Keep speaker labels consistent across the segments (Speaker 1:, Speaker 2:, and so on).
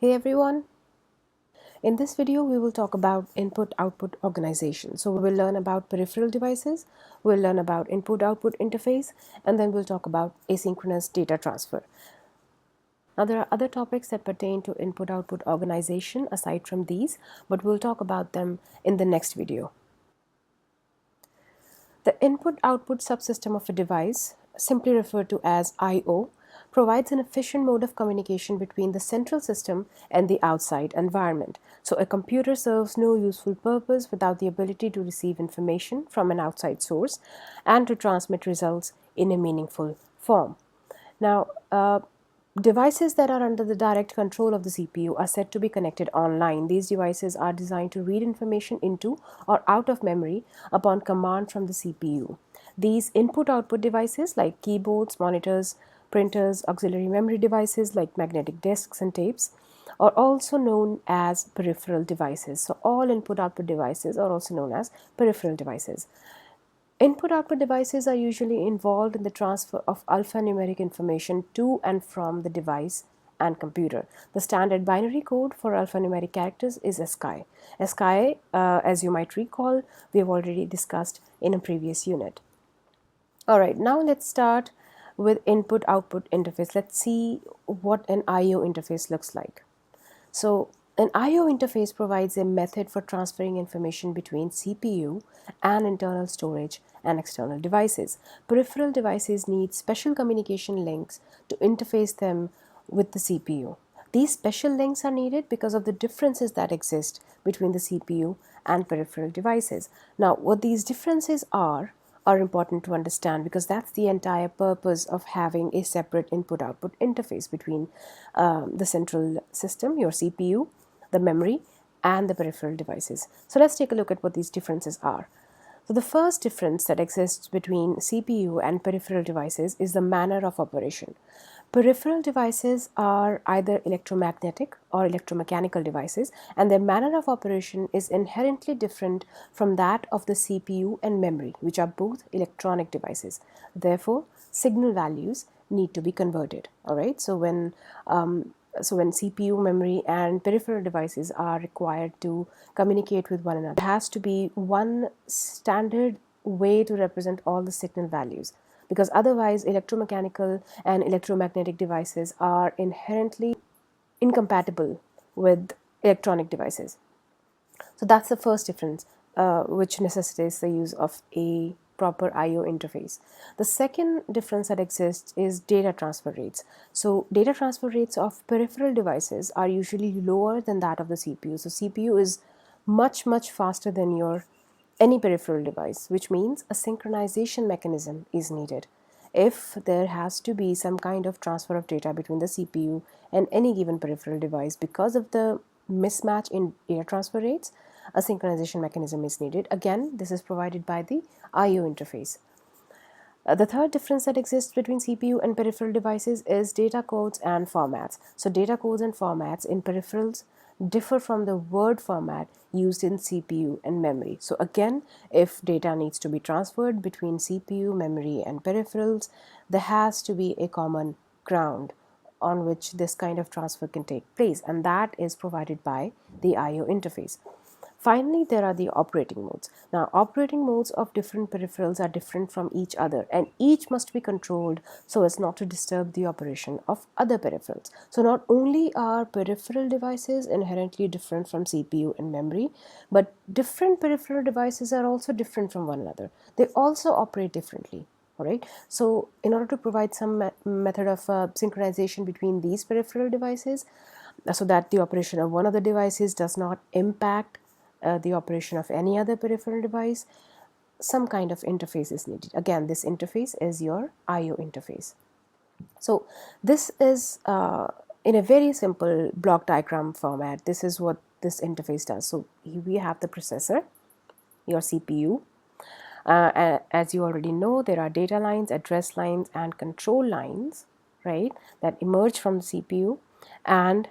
Speaker 1: Hey everyone, in this video we will talk about input-output organization. So we'll learn about peripheral devices, we'll learn about input-output interface, and then we'll talk about asynchronous data transfer. Now there are other topics that pertain to input-output organization aside from these, but we'll talk about them in the next video. The input-output subsystem of a device, simply referred to as I/O, provides an efficient mode of communication between the central system and the outside environment. So a computer serves no useful purpose without the ability to receive information from an outside source and to transmit results in a meaningful form. Now, devices that are under the direct control of the CPU are said to be connected online. These devices are designed to read information into or out of memory upon command from the CPU. These input-output devices like keyboards, monitors, printers, auxiliary memory devices like magnetic disks and tapes are also known as peripheral devices. So all input-output devices are also known as peripheral devices. Input-output devices are usually involved in the transfer of alphanumeric information to and from the device and computer. The standard binary code for alphanumeric characters is ASCII. ASCII, as you might recall, we have already discussed in a previous unit. Alright, now let's start with input-output interface. Let's see what an I/O interface looks like. So an I/O interface provides a method for transferring information between CPU and internal storage and external devices. Peripheral devices need special communication links to interface them with the CPU. These special links are needed because of the differences that exist between the CPU and peripheral devices. Now, what these differences are important to understand because that's the entire purpose of having a separate input-output interface between the central system, your CPU, the memory, and the peripheral devices. So let's take a look at what these differences are. So the first difference that exists between CPU and peripheral devices is the manner of operation. Peripheral devices are either electromagnetic or electromechanical devices, and their manner of operation is inherently different from that of the CPU and memory, which are both electronic devices. Therefore, signal values need to be converted. All right. So when CPU, memory, and peripheral devices are required to communicate with one another, there has to be one standard way to represent all the signal values, because otherwise electromechanical and electromagnetic devices are inherently incompatible with electronic devices. So that's the first difference, which necessitates the use of a proper I/O interface. The second difference that exists is data transfer rates. So data transfer rates of peripheral devices are usually lower than that of the CPU. So CPU is much faster than any peripheral device, which means a synchronization mechanism is needed. If there has to be some kind of transfer of data between the CPU and any given peripheral device because of the mismatch in data transfer rates, a synchronization mechanism is needed. Again, this is provided by the I/O interface. The third difference that exists between CPU and peripheral devices is data codes and formats. So data codes and formats in peripherals differ from the word format used in CPU and memory. So again, if data needs to be transferred between CPU, memory, and peripherals, there has to be a common ground on which this kind of transfer can take place, and that is provided by the I/O interface. Finally, there are the operating modes. Now, operating modes of different peripherals are different from each other, and each must be controlled so as not to disturb the operation of other peripherals. So not only are peripheral devices inherently different from CPU and memory, but different peripheral devices are also different from one another. They also operate differently. All right. So in order to provide some method of synchronization between these peripheral devices, so that the operation of one of the devices does not impact the operation of any other peripheral device, some kind of interface is needed. Again, this interface is your I/O interface. So this is in a very simple block diagram format. This is what this interface does. So we have the processor, your CPU. As you already know, there are data lines, address lines, and control lines, right, that emerge from the CPU, and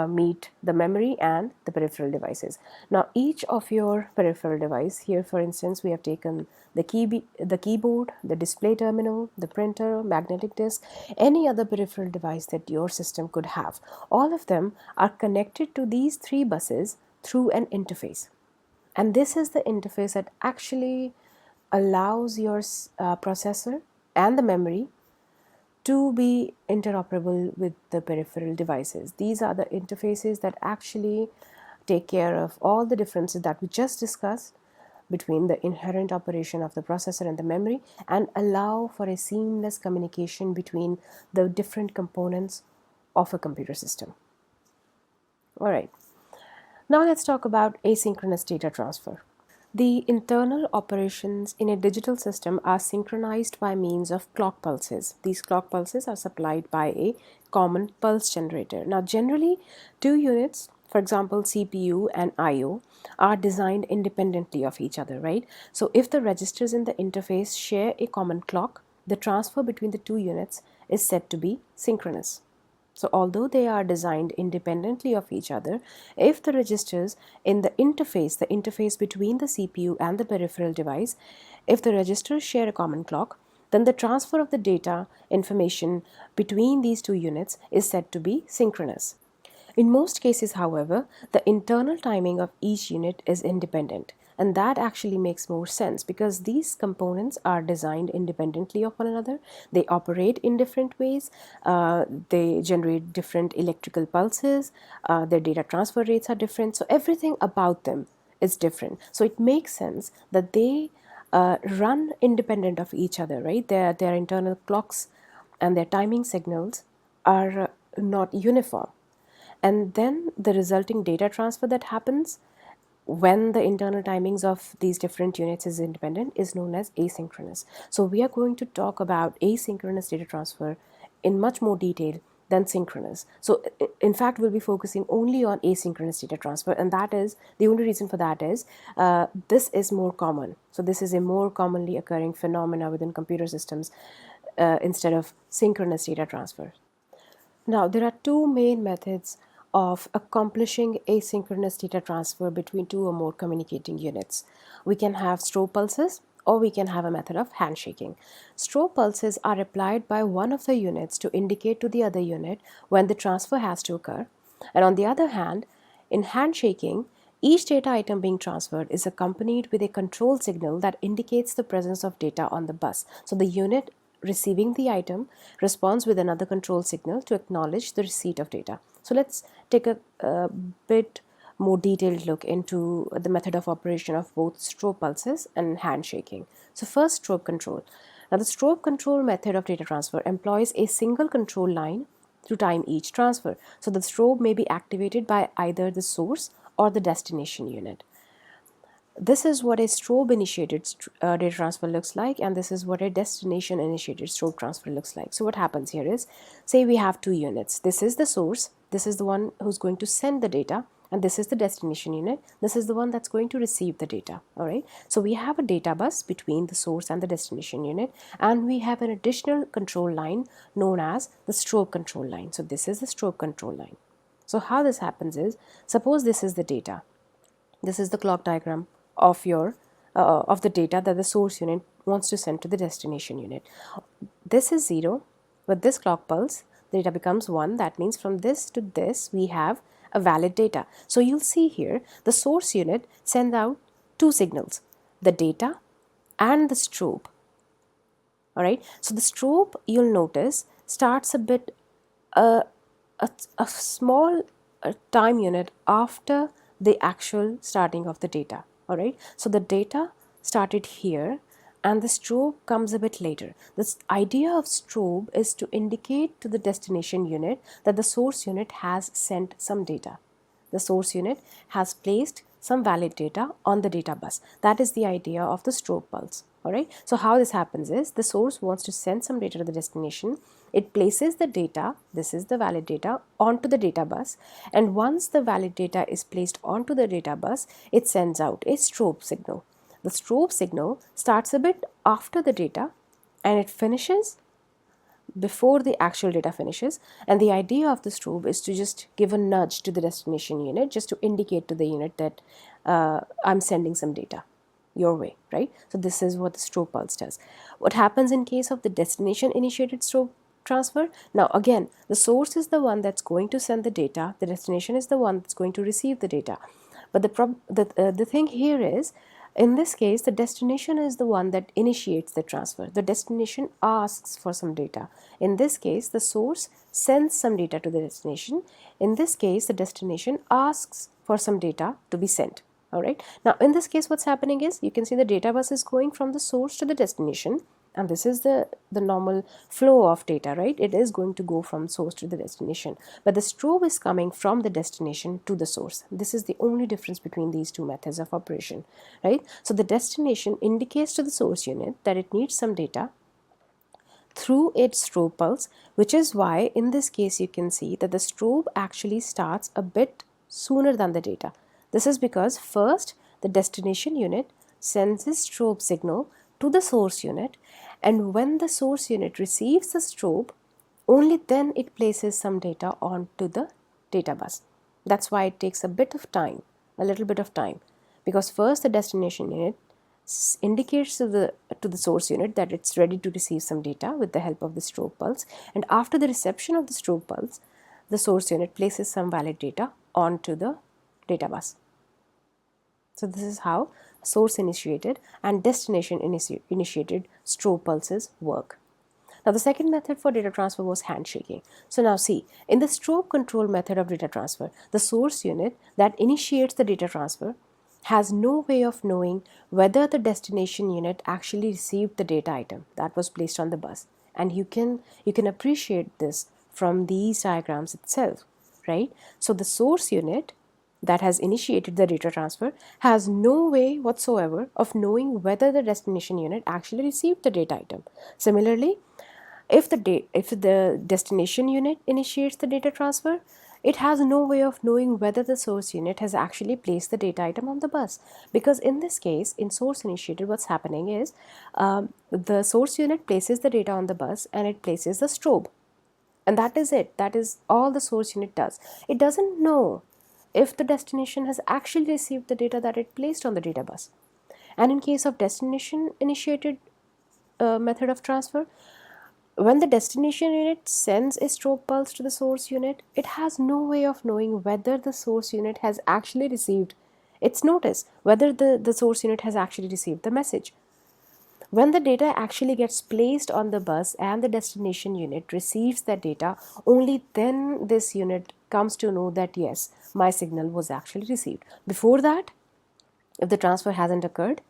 Speaker 1: meet the memory and the peripheral devices. Now, each of your peripheral device, here for instance, we have taken the keyboard, the display terminal, the printer, magnetic disk, any other peripheral device that your system could have. All of them are connected to these three buses through an interface. And this is the interface that actually allows your processor and the memory to be interoperable with the peripheral devices. These are the interfaces that actually take care of all the differences that we just discussed between the inherent operation of the processor and the memory, and allow for a seamless communication between the different components of a computer system. All right. Now let's talk about asynchronous data transfer. The internal operations in a digital system are synchronized by means of clock pulses. These clock pulses are supplied by a common pulse generator. Now, generally, two units, for example, CPU and I/O, are designed independently of each other, right? So, if the registers in the interface share a common clock, the transfer between the two units is said to be synchronous. So although they are designed independently of each other, if the registers in the interface between the CPU and the peripheral device, if the registers share a common clock, then the transfer of the data information between these two units is said to be synchronous. In most cases, however, the internal timing of each unit is independent. And that actually makes more sense because these components are designed independently of one another. They operate in different ways. They generate different electrical pulses. Their data transfer rates are different. So everything about them is different. So it makes sense that they run independent of each other, right? Their internal clocks and their timing signals are not uniform. And then the resulting data transfer that happens when the internal timings of these different units is independent is known as asynchronous. So we are going to talk about asynchronous data transfer in much more detail than synchronous. So in fact, we'll be focusing only on asynchronous data transfer, and that is the only reason for that is this is more common. So this is a more commonly occurring phenomena within computer systems instead of synchronous data transfer. Now, there are two main methods of accomplishing asynchronous data transfer between two or more communicating units. We can have strobe pulses, or we can have a method of handshaking. Strobe pulses are applied by one of the units to indicate to the other unit when the transfer has to occur. And on the other hand, in handshaking, each data item being transferred is accompanied with a control signal that indicates the presence of data on the bus. So the unit receiving the item responds with another control signal to acknowledge the receipt of data. So let's take a bit more detailed look into the method of operation of both strobe pulses and handshaking. So first, strobe control. Now the strobe control method of data transfer employs a single control line to time each transfer. So the strobe may be activated by either the source or the destination unit. This is what a strobe initiated data transfer looks like, and this is what a destination initiated strobe transfer looks like. So what happens here is, say we have two units. This is the source, this is the one who's going to send the data, and this is the destination unit. This is the one that's going to receive the data. All right. So we have a data bus between the source and the destination unit, and we have an additional control line known as the strobe control line. So this is the strobe control line. So how this happens is, suppose this is the data. This is the clock diagram of your of the data that the source unit wants to send to the destination unit. This is 0. With this clock pulse, the data becomes 1. That means from this to this, we have a valid data. So you'll see here, the source unit sends out two signals, the data and the strobe. All right. So the strobe, you'll notice, starts a bit, a small time unit after the actual starting of the data. All right. So the data started here and the strobe comes a bit later. This idea of strobe is to indicate to the destination unit that the source unit has sent some data. The source unit has placed some valid data on the data bus. That is the idea of the strobe pulse. All right. So how this happens is, the source wants to send some data to the destination. It places the data, this is the valid data, onto the data bus, and once the valid data is placed onto the data bus, it sends out a strobe signal. The strobe signal starts a bit after the data and it finishes before the actual data finishes, and the idea of the strobe is to just give a nudge to the destination unit, just to indicate to the unit that I'm sending some data your way, right? So this is what the strobe pulse does. What happens in case of the destination initiated strobe transfer? Now again, the source is the one that's going to send the data, the destination is the one that's going to receive the data. But the thing here is, in this case, the destination is the one that initiates the transfer. The destination asks for some data. In this case, the source sends some data to the destination. In this case, the destination asks for some data to be sent. All right. Now, in this case, what's happening is, you can see the data bus is going from the source to the destination. And this is the normal flow of data, right? It is going to go from source to the destination. But the strobe is coming from the destination to the source. This is the only difference between these two methods of operation, right? So the destination indicates to the source unit that it needs some data through its strobe pulse, which is why in this case you can see that the strobe actually starts a bit sooner than the data. This is because first the destination unit sends its strobe signal to the source unit, and when the source unit receives the strobe, only then it places some data onto the data bus. That's why it takes a bit of time, a little bit of time, because first the destination unit indicates to the source unit that it's ready to receive some data with the help of the strobe pulse, and after the reception of the strobe pulse, the source unit places some valid data onto the data bus. So this is how source initiated and destination initiated strobe pulses work. Now the second method for data transfer was handshaking. So now see, in the strobe control method of data transfer, the source unit that initiates the data transfer has no way of knowing whether the destination unit actually received the data item that was placed on the bus. And you can appreciate this from these diagrams itself, right? So the source unit that has initiated the data transfer has no way whatsoever of knowing whether the destination unit actually received the data item. Similarly, if the destination unit initiates the data transfer, it has no way of knowing whether the source unit has actually placed the data item on the bus. Because in this case, in source initiated, what's happening is the source unit places the data on the bus and it places the strobe. And that is it. That is all the source unit does. It doesn't know if the destination has actually received the data that it placed on the data bus. And in case of destination initiated method of transfer, when the destination unit sends a strobe pulse to the source unit, it has no way of knowing whether the source unit has actually received its notice, whether the source unit has actually received the message. When the data actually gets placed on the bus and the destination unit receives that data, only then this unit comes to know that yes, my signal was actually received. Before that, if the transfer hasn't occurred,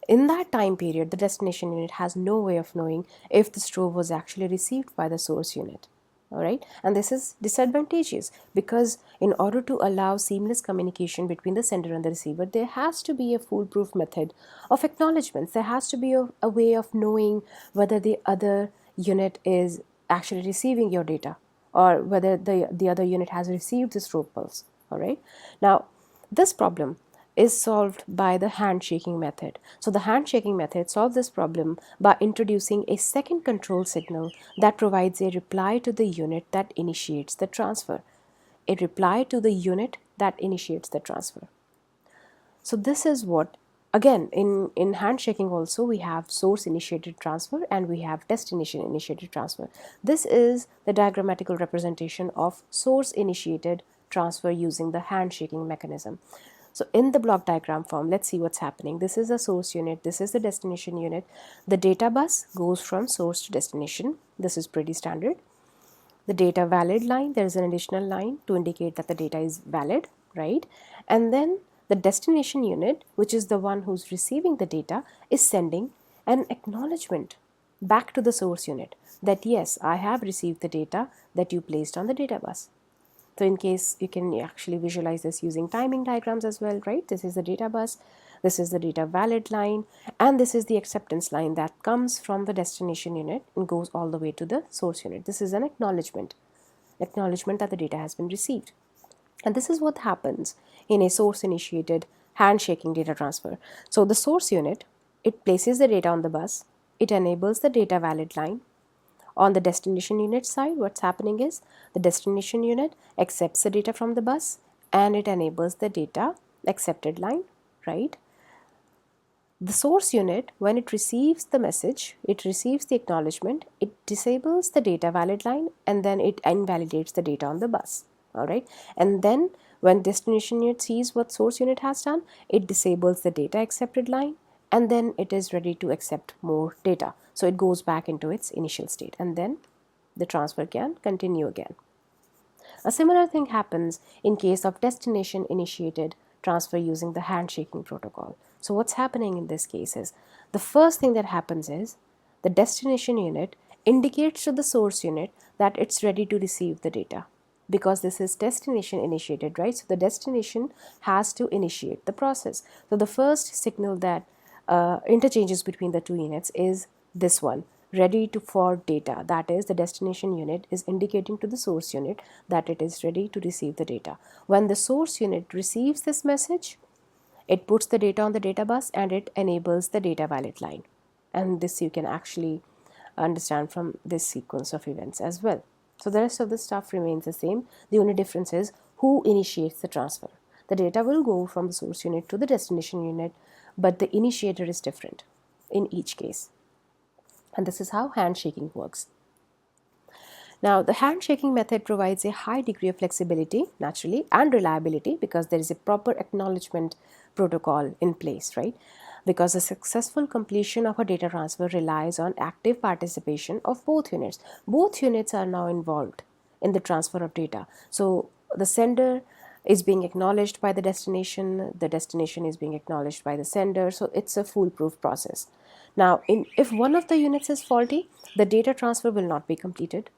Speaker 1: in that time period, the destination unit has no way of knowing if the strobe was actually received by the source unit. All right, and this is disadvantageous because in order to allow seamless communication between the sender and the receiver, there has to be a foolproof method of acknowledgements. There has to be a way of knowing whether the other unit is actually receiving your data or whether the other unit has received the strobe pulse. All right, now this problem is solved by the handshaking method. So the handshaking method solves this problem by introducing a second control signal that provides a reply to the unit that initiates the transfer. A reply to the unit that initiates the transfer. So this is what, again, in handshaking also we have source initiated transfer and we have destination initiated transfer. This is the diagrammatical representation of source initiated transfer using the handshaking mechanism. So in the block diagram form, let's see what's happening. This is a source unit, this is the destination unit. The data bus goes from source to destination. This is pretty standard. The data valid line, there is an additional line to indicate that the data is valid, right? And then the destination unit, which is the one who's receiving the data, is sending an acknowledgement back to the source unit that yes, I have received the data that you placed on the data bus. So in case you can actually visualize this using timing diagrams as well, right? This is the data bus, this is the data valid line, and this is the acceptance line that comes from the destination unit and goes all the way to the source unit. This is an acknowledgement that the data has been received. And this is what happens in a source initiated handshaking data transfer. So the source unit, it places the data on the bus, it enables the data valid line. On the destination unit side, what's happening is the destination unit accepts the data from the bus and it enables the data accepted line, right? The source unit, when it receives the message, it receives the acknowledgement, it disables the data valid line and then it invalidates the data on the bus. All right. And then when destination unit sees what source unit has done, it disables the data accepted line and then it is ready to accept more data. So it goes back into its initial state and then the transfer can continue again. A similar thing happens in case of destination initiated transfer using the handshaking protocol. So what's happening in this case is the first thing that happens is the destination unit indicates to the source unit that it's ready to receive the data because this is destination initiated, right? So the destination has to initiate the process. So the first signal that interchanges between the two units is this one, ready to for data. That is, the destination unit is indicating to the source unit that it is ready to receive the data. When the source unit receives this message, it puts the data on the data bus and it enables the data valid line. And this you can actually understand from this sequence of events as well. So the rest of the stuff remains the same. The only difference is who initiates the transfer. The data will go from the source unit to the destination unit, but the initiator is different in each case. And this is how handshaking works. Now, the handshaking method provides a high degree of flexibility, naturally, and reliability because there is a proper acknowledgement protocol in place, right? Because the successful completion of a data transfer relies on active participation of both units. Both units are now involved in the transfer of data. So, the sender is being acknowledged by the destination is being acknowledged by the sender, so it's a foolproof process. Now, if one of the units is faulty, the data transfer will not be completed,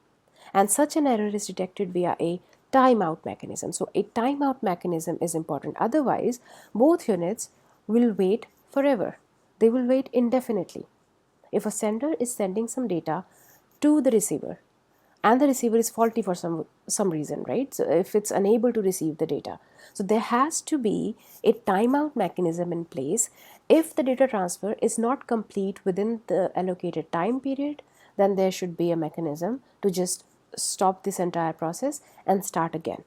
Speaker 1: and such an error is detected via a timeout mechanism. So a timeout mechanism is important. Otherwise, both units will wait forever. They will wait indefinitely. If a sender is sending some data to the receiver and the receiver is faulty for some reason, right? So if it's unable to receive the data, so there has to be a timeout mechanism in place. If the data transfer is not complete within the allocated time period, then there should be a mechanism to just stop this entire process and start again,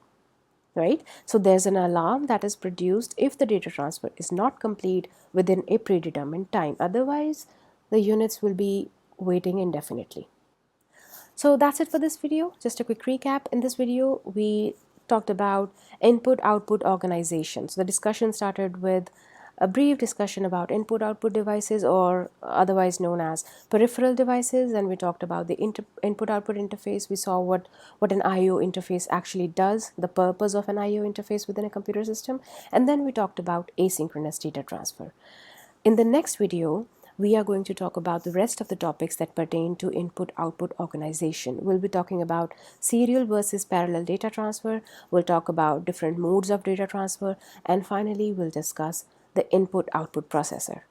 Speaker 1: right? So there's an alarm that is produced if the data transfer is not complete within a predetermined time. Otherwise, the units will be waiting indefinitely. So that's it for this video. Just a quick recap. In this video, we talked about input-output organization. So the discussion started with a brief discussion about input-output devices, or otherwise known as peripheral devices, and we talked about the input-output interface. We saw what an I/O interface actually does, the purpose of an I/O interface within a computer system, and then we talked about asynchronous data transfer. In the next video, we are going to talk about the rest of the topics that pertain to input-output organization. We'll be talking about serial versus parallel data transfer. We'll talk about different modes of data transfer. And finally, we'll discuss the input-output processor.